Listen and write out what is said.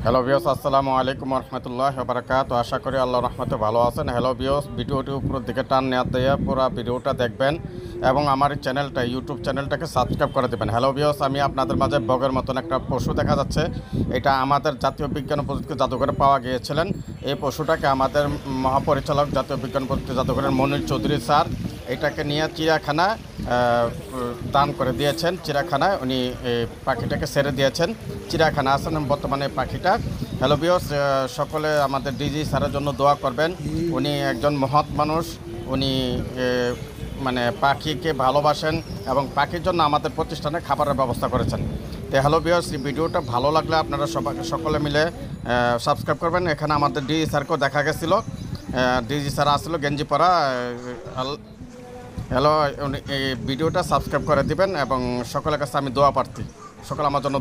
Hello viewers, আসসালামু আলাইকুম রহমতুল্লাহ বারাকাতুহু। আশা করি আল্লাহর রহমতে ভালো আছেন। হ্যালো ভিউয়ার্স, ভিডিওটি উপরের দিকে টান নেওয়া দিয়ে পুরো ভিডিওটা দেখবেন এবং আমার চ্যানেলটা ইউটিউব চ্যানেলটাকে সাবস্ক্রাইব করে দেবেন। হ্যালো ভিউয়ার্স, আমি আপনাদের মাঝে বগের মতন একটা পশু দেখা যাচ্ছে। এটা আমাদের জাতীয় বিজ্ঞান ও প্রযুক্তি জাদুঘরে পাওয়া গিয়েছিলেন। এই পশুটাকে আমাদের মহাপরিচালক জাতীয় বিজ্ঞান প্রযুক্তি জাদুঘরের মনির চৌধুরী স্যার এটাকে নিয়ে চিড়িয়াখানা দান করে দিয়েছেন। চিড়িয়াখানায় উনি পাখিটাকে ছেড়ে দিয়েছেন। চিড়িয়াখানা আছেন বর্তমানে পাখিটা। হ্যালো ভিউয়ার্স, সকলে আমাদের ডিজি স্যারের জন্য দোয়া করবেন। উনি একজন মহৎ মানুষ। উনি মানে পাখিকে ভালোবাসেন এবং পাখির জন্য আমাদের প্রতিষ্ঠানে খাবারের ব্যবস্থা করেছেন। তো হ্যালো ভিউয়ার্স, এই ভিডিওটা ভালো লাগলে আপনারা সকলে মিলে সাবস্ক্রাইব করবেন। এখানে আমাদের ডিজি স্যারকেও দেখা গেছিলো। ডিজি স্যার আসলো গেঞ্জি পরা। হ্যালো, এই ভিডিওটা সাবস্ক্রাইব করে দিবেন এবং সকলের কাছে আমি দোয়া প্রার্থী। সকলে আমার জন্য